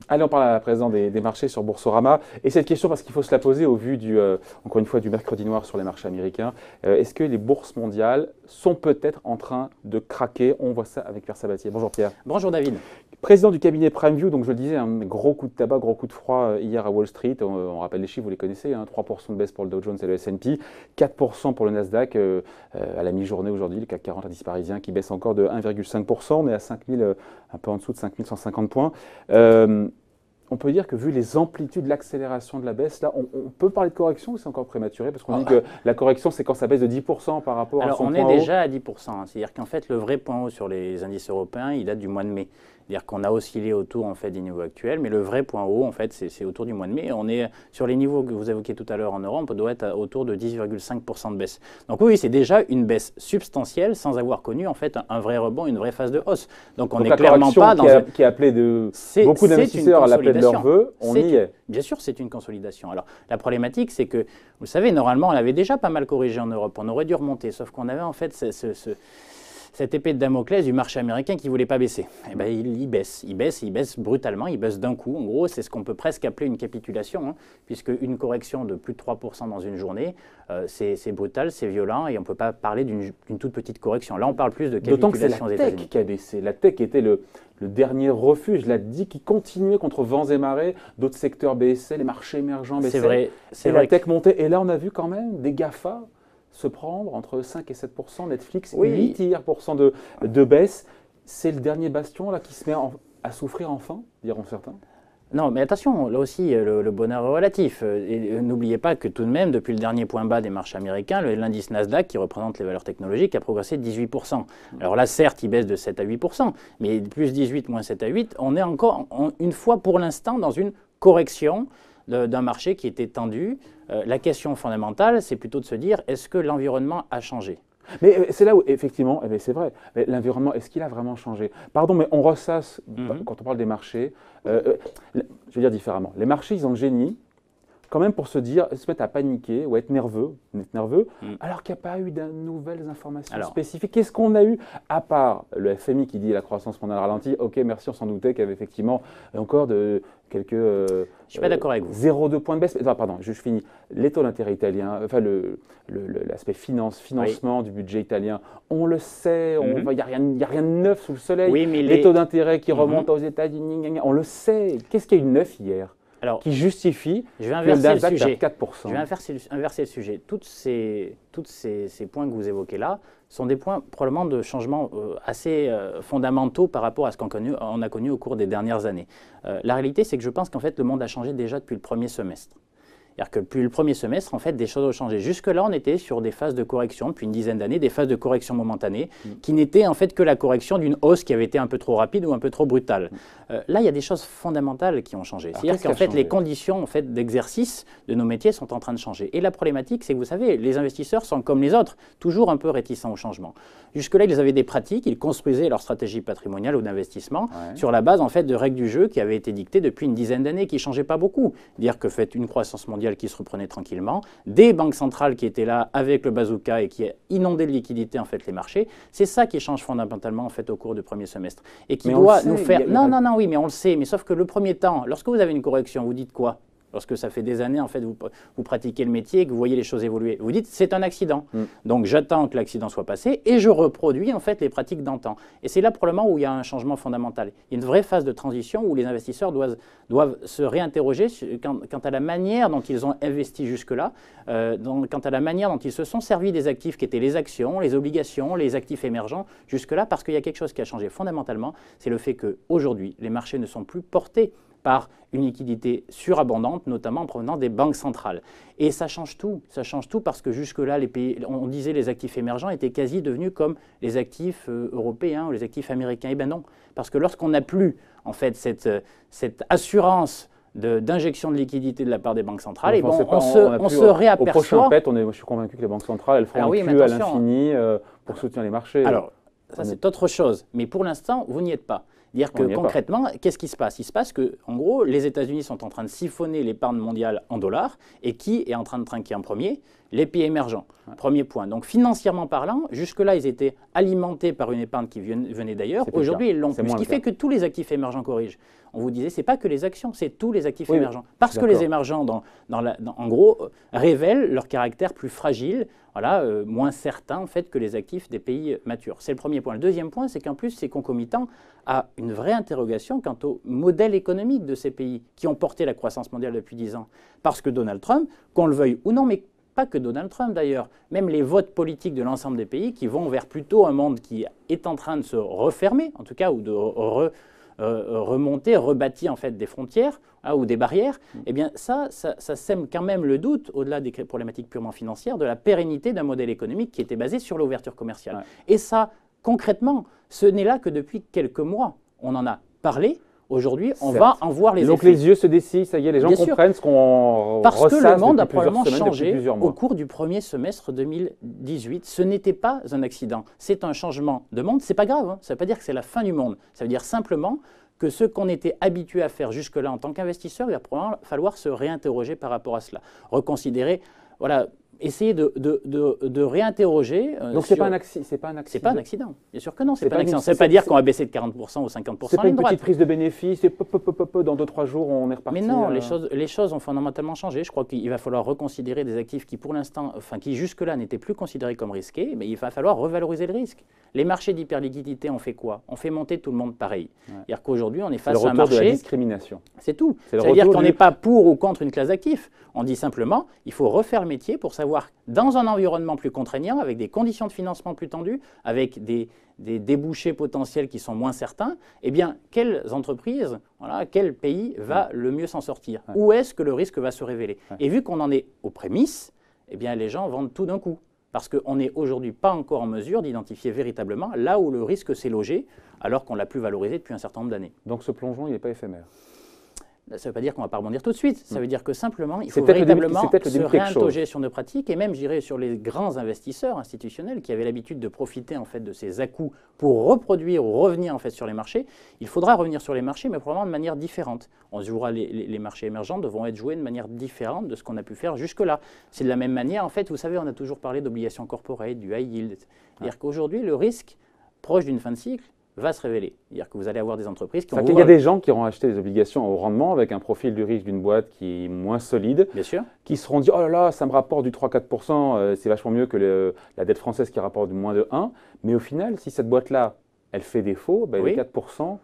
Allez, on parle à présent des marchés sur Boursorama. Et cette question, parce qu'il faut se la poser au vu, encore une fois, du mercredi noir sur les marchés américains. Est-ce que les bourses mondiales sont peut-être en train de craquer? On voit ça avec Pierre Sabatier. Bonjour Pierre. Bonjour David. Président du cabinet PrimeView, donc je le disais, un gros coup de tabac, gros coup de froid hier à Wall Street. On rappelle les chiffres, vous les connaissez, 3% de baisse pour le Dow Jones et le S&P, 4% pour le Nasdaq à la mi-journée aujourd'hui, le CAC 40 indice parisien qui baisse encore de 1,5%. On est à 5000, un peu en dessous de 5150 points. On peut dire que vu les amplitudes, l'accélération de la baisse, là, on peut parler de correction ou c'est encore prématuré? Parce qu'on dit que la correction, c'est quand ça baisse de 10% par rapport à son point haut. Alors, on est déjà à 10%. C'est-à-dire qu'en fait, le vrai point haut sur les indices européens, il date du mois de mai. C'est-à-dire qu'on a oscillé autour en fait, des niveaux actuels, mais le vrai point haut, en fait, c'est autour du mois de mai. On est sur les niveaux que vous évoquiez tout à l'heure en Europe, on doit être autour de 10,5% de baisse. Donc oui, c'est déjà une baisse substantielle sans avoir connu en fait un vrai rebond, une vraie phase de hausse. Donc on n'est clairement pas dans qui est appelée de beaucoup d'investisseurs à l'appel de leur vœu, on y est. Bien sûr, c'est une consolidation. Alors la problématique, c'est que, vous savez, normalement, on avait déjà pas mal corrigé en Europe. On aurait dû remonter, sauf qu'on avait en fait cette épée de Damoclès du marché américain qui ne voulait pas baisser. Eh ben, il baisse brutalement, il baisse d'un coup. En gros, c'est ce qu'on peut presque appeler une capitulation, puisque une correction de plus de 3% dans une journée, c'est brutal, c'est violent, et on ne peut pas parler d'une toute petite correction. Là, on parle plus de capitulation aux États-Unis. D'autant que c'est la tech qui a baissé. La tech était le dernier refuge, la dit, qui continuait contre vents et marées. D'autres secteurs baissaient, les marchés émergents baissaient. C'est vrai. La tech montait. Et là, on a vu quand même des GAFA se prendre entre 5 et 7%, Netflix, 8% de baisse. C'est le dernier bastion là, qui se met à souffrir enfin, diront certains. Non, mais attention, là aussi, le bonheur est relatif. N'oubliez pas que tout de même, depuis le dernier point bas des marchés américains, l'indice Nasdaq, qui représente les valeurs technologiques, a progressé de 18%. Alors là, certes, il baisse de 7 à 8%, mais plus 18, moins 7 à 8, on est encore, une fois pour l'instant, dans une correction d'un marché qui était tendu. La question fondamentale, c'est plutôt de se dire, est-ce que l'environnement a changé? Mais c'est là où, effectivement, c'est vrai, l'environnement, est-ce qu'il a vraiment changé? Pardon, mais on ressasse, quand on parle des marchés, je vais dire différemment. Les marchés, ils ont le génie, quand même pour se mettre à paniquer ou être nerveux, alors qu'il n'y a pas eu de nouvelles informations spécifiques. Qu'est-ce qu'on a eu, à part le FMI qui dit la croissance mondiale ralentie? Ok, merci, on s'en doutait qu'il y avait effectivement encore quelques... je ne suis pas d'accord avec vous. 0,2 points de baisse. Enfin, pardon, je finis. Les taux d'intérêt italiens, enfin l'aspect financement du budget italien, on le sait, il n'y a rien de neuf sous le soleil. Oui, mais les taux d'intérêt qui remontent aux États-Unis, on le sait. Qu'est-ce qu'il y a eu de neuf hier qui justifie que le Nasdaq perd 4%? Je vais inverser le sujet. Tous ces points que vous évoquez là sont des points probablement de changement assez fondamentaux par rapport à ce qu'on a connu au cours des dernières années. La réalité, c'est que je pense qu'en fait, le monde a changé déjà depuis le premier semestre. C'est-à-dire que depuis le premier semestre, en fait, des choses ont changé. Jusque-là, on était sur des phases de correction, depuis une dizaine d'années, des phases de correction momentanées, qui n'étaient en fait que la correction d'une hausse qui avait été un peu trop rapide ou un peu trop brutale. Là, il y a des choses fondamentales qui ont changé. C'est-à-dire qu'en fait, les conditions d'exercice de nos métiers sont en train de changer. Et la problématique, c'est que vous savez, les investisseurs sont comme les autres, toujours un peu réticents au changement. Jusque-là, ils avaient des pratiques, ils construisaient leur stratégie patrimoniale ou d'investissement sur la base en fait de règles du jeu qui avaient été dictées depuis une dizaine d'années, qui ne changeaient pas beaucoup. Dire que fait une croissance mondiale qui se reprenait tranquillement, des banques centrales qui étaient là avec le bazooka et qui inondaient de liquidités en fait les marchés, c'est ça qui change fondamentalement en fait au cours du premier semestre et qui doit nous faire. Oui, mais on le sait, mais sauf que le premier temps, lorsque vous avez une correction, vous dites quoi? Lorsque ça fait des années, en fait, vous pratiquez le métier et que vous voyez les choses évoluer. Vous dites, c'est un accident. Donc, j'attends que l'accident soit passé et je reproduis, en fait, les pratiques d'antan. Et c'est là, probablement, où il y a un changement fondamental. Il y a une vraie phase de transition où les investisseurs doivent se réinterroger quant à la manière dont ils ont investi jusque-là, quant à la manière dont ils se sont servis des actifs qui étaient les actions, les obligations, les actifs émergents jusque-là, parce qu'il y a quelque chose qui a changé fondamentalement, c'est le fait qu'aujourd'hui, les marchés ne sont plus portés par une liquidité surabondante, notamment en provenance des banques centrales. Et ça change tout parce que jusque-là, les pays, on disait les actifs émergents étaient quasi devenus comme les actifs européens ou les actifs américains. Eh bien non, parce que lorsqu'on n'a plus en fait cette assurance d'injection de liquidité de la part des banques centrales, et on se réaperçoit. Au prochain PET, je suis convaincu que les banques centrales, elles feront un QE à l'infini pour soutenir les marchés. Alors, ça c'est autre chose, mais pour l'instant, vous n'y êtes pas. Dire que concrètement, qu'est-ce qui se passe? Il se passe que, en gros, les États-Unis sont en train de siphonner l'épargne mondiale en dollars, et qui est en train de trinquer en premier? Les pays émergents. Premier point. Donc financièrement parlant, jusque-là, ils étaient alimentés par une épargne qui venait d'ailleurs. Aujourd'hui, ils l'ont plus. Ce qui fait que tous les actifs émergents corrigent. On vous disait, c'est pas que les actions, c'est tous les actifs émergents. Parce que les émergents, en gros, révèlent leur caractère plus fragile, voilà, moins certain en fait que les actifs des pays matures. C'est le premier point. Le deuxième point, c'est qu'en plus, c'est concomitant à une vraie interrogation quant au modèle économique de ces pays qui ont porté la croissance mondiale depuis 10 ans. Parce que Donald Trump, qu'on le veuille ou non, mais pas que Donald Trump d'ailleurs, même les votes politiques de l'ensemble des pays qui vont vers plutôt un monde qui est en train de se refermer, en tout cas, ou de remonter, rebâtir en fait des frontières ou des barrières, eh bien ça sème quand même le doute, au-delà des problématiques purement financières, de la pérennité d'un modèle économique qui était basé sur l'ouverture commerciale. Ouais. Et ça, concrètement, ce n'est là que depuis quelques mois. On en a parlé. Aujourd'hui, on va en voir les effets. Donc les yeux se dessinent, ça y est, les gens comprennent ce qu'on ressasse. Parce que le monde a probablement changé au cours du premier semestre 2018. Ce n'était pas un accident, c'est un changement de monde. C'est pas grave, hein. Ça ne veut pas dire que c'est la fin du monde. Ça veut dire simplement que ce qu'on était habitué à faire jusque-là en tant qu'investisseur, il va probablement falloir se réinterroger par rapport à cela. Reconsidérer, voilà, essayer de réinterroger. Donc ce n'est pas un accident. C'est pas un accident. Bien sûr que non, c'est pas un accident. Ça ne veut pas dire qu'on va baisser de 40% ou 50%. C'est pas une petite prise de bénéfice, et dans 2-3 jours, on est reparti. Mais non, les choses ont fondamentalement changé. Je crois qu'il va falloir reconsidérer des actifs qui, pour l'instant, qui jusque-là n'étaient plus considérés comme risqués, mais il va falloir revaloriser le risque. Les marchés d'hyperliquidité ont fait quoi? On fait monter tout le monde pareil. Ouais. C'est-à-dire qu'aujourd'hui, on est face à un marché. C'est le retour de la discrimination. C'est tout. C'est-à-dire qu'on n'est pas pour ou contre une classe d'actifs. On dit simplement, il faut refaire le métier pour savoir, dans un environnement plus contraignant, avec des conditions de financement plus tendues, avec des débouchés potentiels qui sont moins certains, eh bien, quelles entreprises, voilà, quel pays va le mieux s'en sortir? Ouais. Où est-ce que le risque va se révéler? Ouais. Et vu qu'on en est aux prémices, eh bien, les gens vendent tout d'un coup. Parce qu'on n'est aujourd'hui pas encore en mesure d'identifier véritablement là où le risque s'est logé, alors qu'on l'a plus valorisé depuis un certain nombre d'années. Donc ce plongeon, il n'est pas éphémère? Ça ne veut pas dire qu'on ne va pas rebondir tout de suite. Ça veut dire que simplement, il faut véritablement se réinterroger sur nos pratiques et même, je dirais, sur les grands investisseurs institutionnels qui avaient l'habitude de profiter en fait de ces à-coups pour reproduire ou revenir en fait sur les marchés. Il faudra revenir sur les marchés, mais probablement de manière différente. On se jouera, les marchés émergents devront être joués de manière différente de ce qu'on a pu faire jusque-là. C'est de la même manière, en fait, vous savez, on a toujours parlé d'obligations corporate, du high yield. C'est-à-dire qu'aujourd'hui, le risque proche d'une fin de cycle va se révéler. C'est-à-dire que vous allez avoir des entreprises qui ont... Il y a des gens qui auront acheté des obligations au rendement avec un profil du risque d'une boîte qui est moins solide, bien sûr, qui se seront dit « Oh là là, ça me rapporte du 3-4%, c'est vachement mieux que la dette française qui rapporte du moins de 1%. » Mais au final, si cette boîte-là, elle fait défaut, ben les 4%,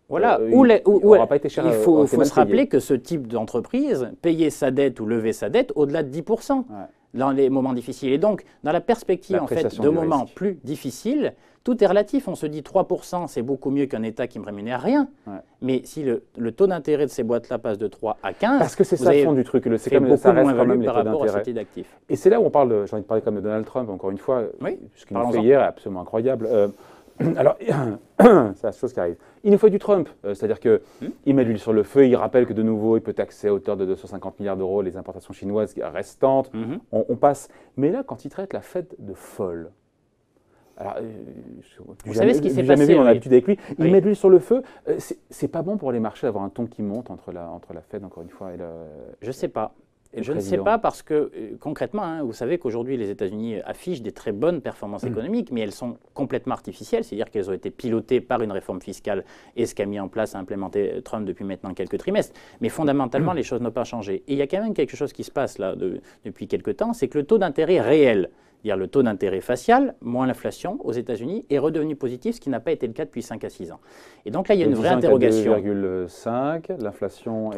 voilà. N'aura pas été cher. Il faut se rappeler que ce type d'entreprise, payer sa dette ou lever sa dette au-delà de 10%. Dans les moments difficiles. Et donc, dans la perspective en fait, de moments plus difficiles, tout est relatif. On se dit 3%, c'est beaucoup mieux qu'un État qui ne me rémunère rien. Ouais. Mais si le taux d'intérêt de ces boîtes-là passe de 3 à 15, parce que c'est ça le fond du truc, c'est comme ça reste quand même les taux d'intérêt. Et c'est là où on parle, j'ai envie de parler comme de Donald Trump, encore une fois, ce qu'il nous fait hier est absolument incroyable. Alors, c'est la chose qui arrive. Il nous faut du Trump, c'est-à-dire qu'il met l'huile sur le feu, il rappelle que de nouveau, il peut taxer à hauteur de 250 milliards d'euros les importations chinoises restantes. On passe. Mais là, quand il traite la Fed de folle, alors, vous savez ce qui s'est passé, on a l'habitude avec lui, il met de l'huile sur le feu. C'est pas bon pour les marchés d'avoir un ton qui monte entre la Fed, encore une fois, et je ne sais pas. Je ne sais pas parce que, concrètement, vous savez qu'aujourd'hui, les États-Unis affichent des très bonnes performances économiques, mais elles sont complètement artificielles, c'est-à-dire qu'elles ont été pilotées par une réforme fiscale et ce qu'a mis en place, implémenté Trump depuis maintenant quelques trimestres. Mais fondamentalement, les choses n'ont pas changé. Et il y a quand même quelque chose qui se passe là depuis quelques temps, c'est que le taux d'intérêt réel, c'est-à-dire le taux d'intérêt facial, moins l'inflation aux États-Unis, est redevenu positif, ce qui n'a pas été le cas depuis 5 à 6 ans. Et donc là, il y a une vraie interrogation. 2,5, l'inflation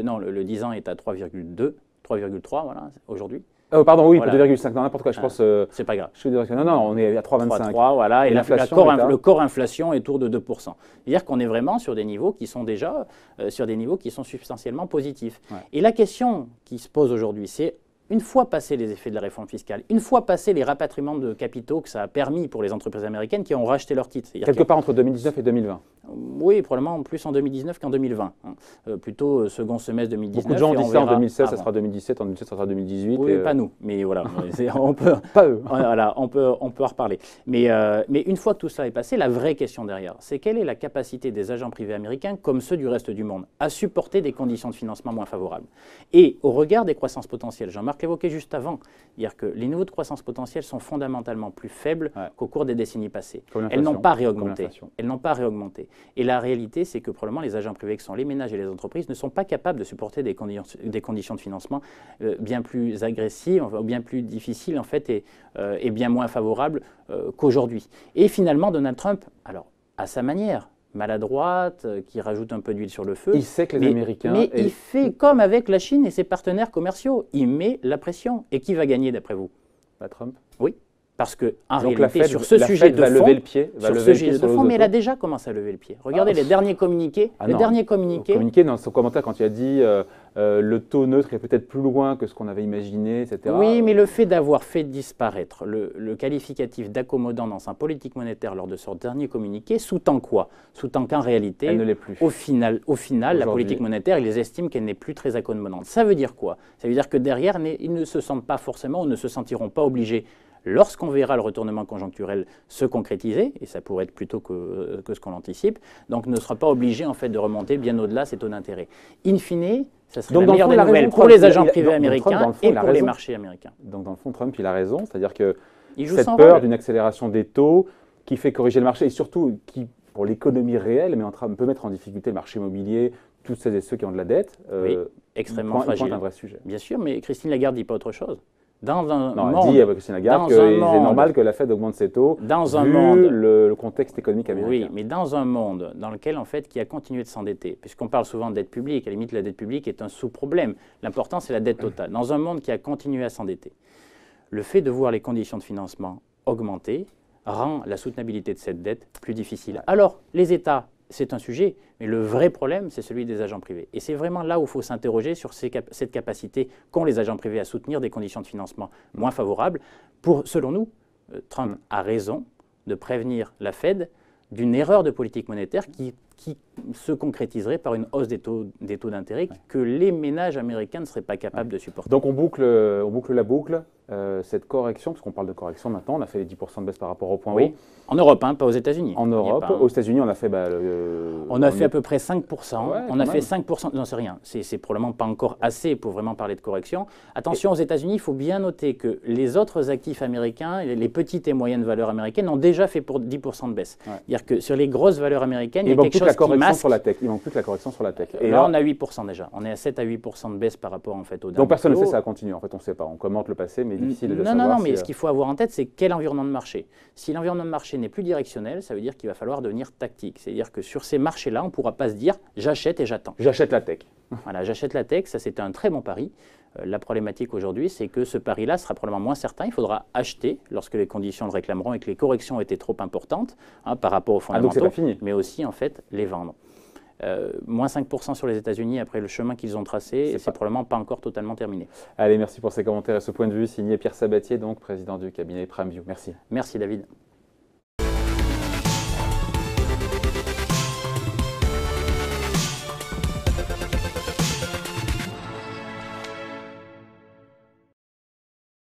non, le 10 ans est à 3,2, 3,3 voilà, aujourd'hui. Pardon, oui, voilà. 2,5, non, n'importe quoi, je pense... c'est pas grave. Non, on est à 3,25. 3,3, voilà, et le corps inflation est autour de 2%. C'est-à-dire qu'on est vraiment sur des niveaux qui sont déjà, substantiellement positifs. Ouais. Et la question qui se pose aujourd'hui, c'est une fois passés les effets de la réforme fiscale, une fois passés les rapatriements de capitaux que ça a permis pour les entreprises américaines qui ont racheté leurs titres. Quelque part entre 2019 et 2020. Oui, probablement plus en 2019 qu'en 2020. Plutôt second semestre 2019. Beaucoup de gens disent ça en 2016, ça avant. sera 2017, en 2017, ça sera 2018. Oui, pas nous, mais voilà, on peut, pas eux. Voilà, on peut en reparler. Mais une fois que tout ça est passé, la vraie question derrière, c'est quelle est la capacité des agents privés américains, comme ceux du reste du monde, à supporter des conditions de financement moins favorables. Et au regard des croissances potentielles, Jean-Marc l'évoquait juste avant, dire que les niveaux de croissance potentielle sont fondamentalement plus faibles qu'au cours des décennies passées. Elles n'ont pas réaugmenté. Elles n'ont pas réaugmenté. Et la réalité, c'est que probablement les agents privés, qui sont les ménages et les entreprises, ne sont pas capables de supporter des conditions de financement bien plus agressives, bien plus difficiles en fait, et bien moins favorables qu'aujourd'hui. Et finalement, Donald Trump, alors à sa manière, maladroite, qui rajoute un peu d'huile sur le feu. Il sait que les Américains... Mais il fait comme avec la Chine et ses partenaires commerciaux. Il met la pression. Et qui va gagner d'après vous? Trump. Oui. Parce qu'en réalité, réalité, sur ce sujet de fond, mais elle a déjà commencé à lever le pied. Regardez les derniers communiqués. Dans son commentaire, quand il a dit le taux neutre est peut-être plus loin que ce qu'on avait imaginé, etc. Oui, mais le fait d'avoir fait disparaître le qualificatif d'accommodant dans sa politique monétaire lors de son dernier communiqué sous-tend quoi? Sous-tend qu'en réalité, elle ne l'est plus. Au final la politique monétaire, ils estiment qu'elle n'est plus très accommodante. Ça veut dire quoi? Ça veut dire que derrière, ils ne se sentent pas forcément, ou ne se sentiront pas obligés, lorsqu'on verra le retournement conjoncturel se concrétiser, et ça pourrait être plus tôt que ce qu'on anticipe, donc ne sera pas obligé en fait de remonter bien au-delà ces taux d'intérêt. In fine, ça serait la meilleure des nouvelles pour les agents privés américains et pour les marchés américains. Donc dans le fond, Trump, il a raison, c'est-à-dire que cette peur d'une accélération des taux qui fait corriger le marché, et surtout qui, pour l'économie réelle, peut mettre en difficulté le marché immobilier, toutes celles et ceux qui ont de la dette, extrêmement fragile. Un vrai sujet. Bien sûr, mais Christine Lagarde ne dit pas autre chose. Dans un non, monde, elle dit avec Christine Lagarde que c'est normal que la Fed augmente ses taux vu le contexte économique américain. Oui, mais dans un monde dans lequel, en fait, qui a continué de s'endetter, puisqu'on parle souvent de dette publique, à la limite, la dette publique est un sous-problème. L'important, c'est la dette totale. Dans un monde qui a continué à s'endetter, le fait de voir les conditions de financement augmenter rend la soutenabilité de cette dette plus difficile. Alors, les États, c'est un sujet, mais le vrai problème, c'est celui des agents privés. Et c'est vraiment là où il faut s'interroger sur cette capacité qu'ont les agents privés à soutenir des conditions de financement moins favorables. Selon nous, Trump a raison de prévenir la Fed d'une erreur de politique monétaire qui se concrétiserait par une hausse des taux d'intérêt que les ménages américains ne seraient pas capables de supporter. Donc on boucle la boucle. Cette correction, parce qu'on parle de correction maintenant, on a fait les 10% de baisse par rapport au point haut. En Europe, pas aux États-Unis. En Europe, aux États-Unis, on a fait... on a fait à peu près 5%. Ouais, on a fait 5%. Non, c'est rien. C'est probablement pas encore assez pour vraiment parler de correction. Attention, aux États-Unis, il faut bien noter que les autres actifs américains, les petites et moyennes valeurs américaines, ont déjà fait pour 10% de baisse. C'est-à-dire que sur les grosses valeurs américaines, il y a quelque chose qui masque. Il manque plus que la correction sur la tech. Et là, on a 8% déjà. On est à 7 à 8% de baisse par rapport en fait au dernier. Donc personne ne sait ça continue. En fait, on ne sait pas. On commente le passé, mais difficile de savoir. Non, mais ce qu'il faut avoir en tête, c'est quel environnement de marché. Si l'environnement de marché n'est plus directionnel, ça veut dire qu'il va falloir devenir tactique. C'est-à-dire que sur ces marchés-là, on ne pourra pas se dire « j'achète et j'attends ». J'achète la tech. Voilà, j'achète la tech, ça c'était un très bon pari. La problématique aujourd'hui, c'est que ce pari-là sera probablement moins certain. Il faudra acheter lorsque les conditions le réclameront et que les corrections étaient trop importantes par rapport aux fondamentaux, donc c'est pas fini. Mais aussi en fait les vendre. Moins 5% sur les États-Unis après le chemin qu'ils ont tracé, c'est probablement pas encore totalement terminé. Allez, merci pour ces commentaires et ce point de vue. Signé Pierre Sabatier, donc président du cabinet PrimeView. Merci. Merci David.